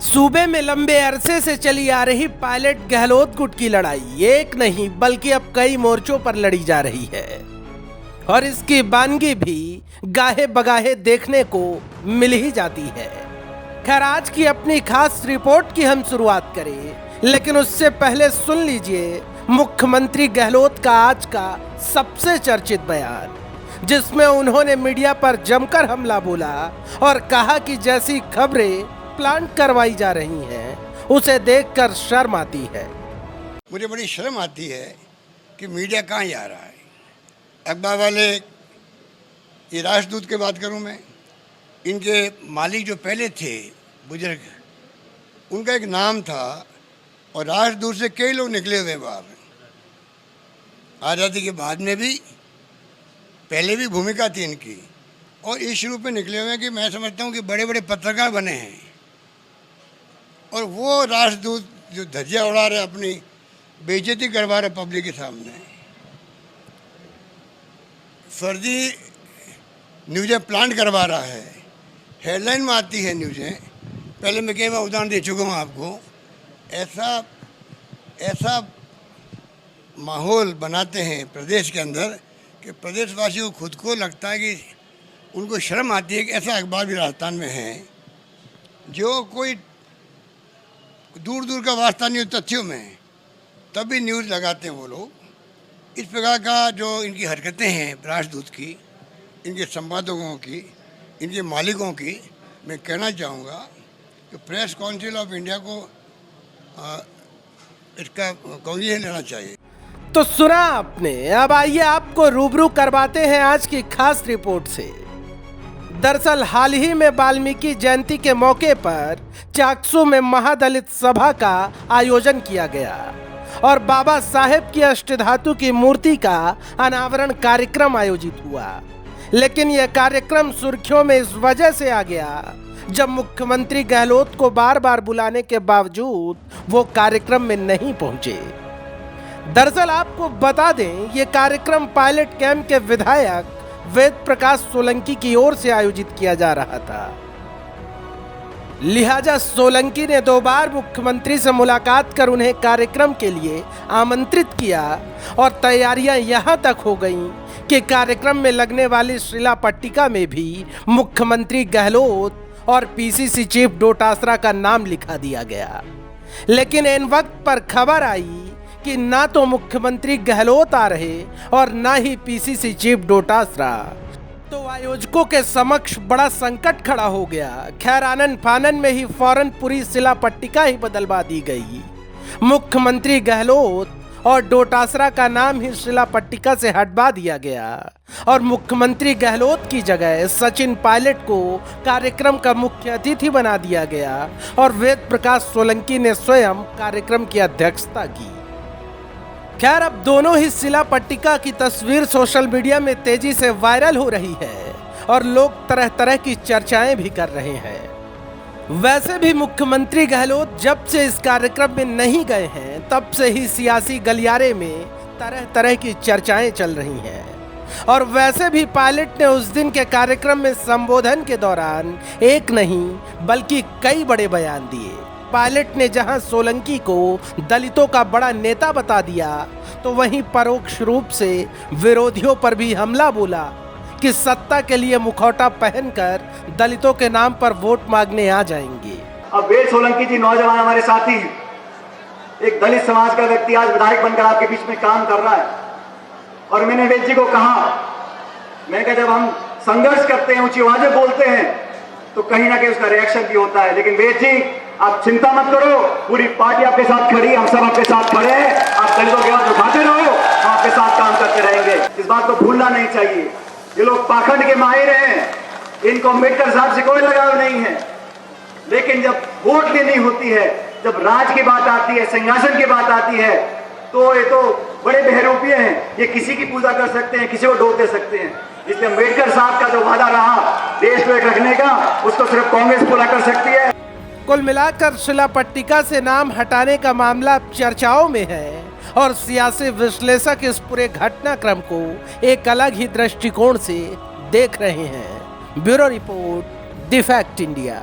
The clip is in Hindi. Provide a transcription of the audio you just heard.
सूबे में लंबे अरसे से चली आ रही पायलट गहलोत गुट की लड़ाई एक नहीं बल्कि अब कई मोर्चों पर लड़ी जा रही है और इसकी बानगी भी गाहे बगाहे देखने को मिल ही जाती है। खैर, आज की अपनी खास रिपोर्ट की हम शुरुआत करें, लेकिन उससे पहले सुन लीजिए मुख्यमंत्री गहलोत का आज का सबसे चर्चित बयान, जिसमें उन्होंने मीडिया पर जमकर हमला बोला और कहा कि जैसी खबरें प्लांट करवाई जा रही हैं उसे देखकर शर्म आती है। मुझे बड़ी शर्म आती है कि मीडिया कहाँ जा रहा है। अखबार वाले, ये राष्ट्रदूत की बात करूं मैं, इनके मालिक जो पहले थे बुजुर्ग, उनका एक नाम था और राष्ट्रदूत से कई लोग निकले हुए बाहर। आज़ादी के बाद में भी पहले भी भूमिका थी इनकी और इस रूप में निकले हुए हैं कि मैं समझता हूँ कि बड़े बड़े पत्रकार बने हैं और वो राष्ट्रदूत जो धज्जियाँ उड़ा रहे, अपनी बेइज्जती करवा रहे पब्लिक के सामने, फर्जी न्यूज़ें प्लांट करवा रहा है। हेडलाइन में आती है न्यूज़ें, पहले मैं कई बार उदाहरण दे चुका हूँ आपको। ऐसा माहौल बनाते हैं प्रदेश के अंदर कि प्रदेशवासियों को खुद को लगता है कि उनको शर्म आती है कि ऐसा अखबार भी राजस्थान में है जो कोई दूर दूर का वास्ता नहीं हो तथ्यों में, तब भी न्यूज़ लगाते हैं वो लोग। इस प्रकार का जो इनकी हरकतें हैं राष्ट्रदूत की, इनके संपादकों की, इनके मालिकों की, मैं कहना चाहूँगा कि प्रेस काउंसिल ऑफ इंडिया को इसका कॉग्निशन लेना चाहिए। तो सुना आपने, अब आइए आपको रूबरू करवाते हैं आज की खास रिपोर्ट से। दरअसल हाल ही में वाल्मीकि जयंती के मौके पर चाकसू में महादलित सभा का आयोजन किया गया और बाबा साहेब की अष्टधातु की मूर्ति का अनावरण कार्यक्रम आयोजित हुआ। लेकिन यह कार्यक्रम सुर्खियों में इस वजह से आ गया जब मुख्यमंत्री गहलोत को बार बार बुलाने के बावजूद वो कार्यक्रम में नहीं पहुंचे। दरअसल आपको बता दें, ये कार्यक्रम पायलट कैंप के विधायक वेद प्रकाश सोलंकी की ओर से आयोजित किया जा रहा था। लिहाजा सोलंकी ने 2 बार मुख्यमंत्री से मुलाकात कर उन्हें कार्यक्रम के लिए आमंत्रित किया और तैयारियां यहां तक हो गईं कि कार्यक्रम में लगने वाली शिला पट्टिका में भी मुख्यमंत्री गहलोत और पीसीसी चीफ डोटासरा का नाम लिखा दिया गया। लेकिन इन वक्त पर खबर आई कि ना तो मुख्यमंत्री गहलोत आ रहे और ना ही पीसीसी चीफ डोटासरा, तो आयोजकों के समक्ष बड़ा संकट खड़ा हो गया। खैर, आनन फानन में ही फौरन पूरी शिला पट्टिका ही बदलवा दी गई। मुख्यमंत्री गहलोत और डोटासरा का नाम ही शिला पट्टिका से हटवा दिया गया और मुख्यमंत्री गहलोत की जगह सचिन पायलट को कार्यक्रम का मुख्य अतिथि बना दिया गया और वेद प्रकाश सोलंकी ने स्वयं कार्यक्रम की अध्यक्षता की। खैर, अब दोनों ही शिला पट्टिका की तस्वीर सोशल मीडिया में तेजी से वायरल हो रही है और लोग तरह तरह की चर्चाएं भी कर रहे हैं। वैसे भी मुख्यमंत्री गहलोत जब से इस कार्यक्रम में नहीं गए हैं तब से ही सियासी गलियारे में तरह तरह की चर्चाएं चल रही हैं और वैसे भी पायलट ने उस दिन के कार्यक्रम में संबोधन के दौरान एक नहीं बल्कि कई बड़े बयान दिए। पायलट ने जहां सोलंकी को दलितों का बड़ा नेता बता दिया, तो वहीं परोक्ष रूप से विरोधियों पर भी हमला बोला कि सत्ता के लिए मुखौटा पहनकर दलितों के नाम पर वोट मांगने आ जाएंगे। अब वेद सोलंकी जी नौजवान हमारे साथी, एक दलित समाज का व्यक्ति आज विधायक बनकर आपके बीच में काम कर रहा है और मैंने वेद जी को कहा, मैंने कहा जब हम संघर्ष करते हैं, ऊंची आवाजें बोलते हैं तो कहीं ना कहीं उसका रिएक्शन भी होता है। लेकिन वेद जी, आप चिंता मत करो, पूरी पार्टी आपके साथ खड़ी, हम सब आपके साथ खड़े हैं। आप दलितों की आवाज उठाते रहो, हम आपके साथ काम करते रहेंगे। इस बात को भूलना नहीं चाहिए। ये लोग पाखंड के माहिर हैं, इनको अम्बेडकर साहब से कोई लगाव नहीं है, लेकिन जब वोट लेनी होती है, जब राज की बात आती है, सिंहासन की बात आती है, तो ये तो बड़े बहरूपिये हैं। ये किसी की पूजा कर सकते हैं, किसी को डोब दे सकते हैं। इसलिए अम्बेडकर साहब का जो वादा रहा देश को एक रखने का, उसको सिर्फ कांग्रेस पूरा कर सकती है। कुल मिलाकर शिला पट्टिका से नाम हटाने का मामला चर्चाओं में है और सियासी विश्लेषक इस पूरे घटनाक्रम को एक अलग ही दृष्टिकोण से देख रहे हैं। Bureau report, the fact India.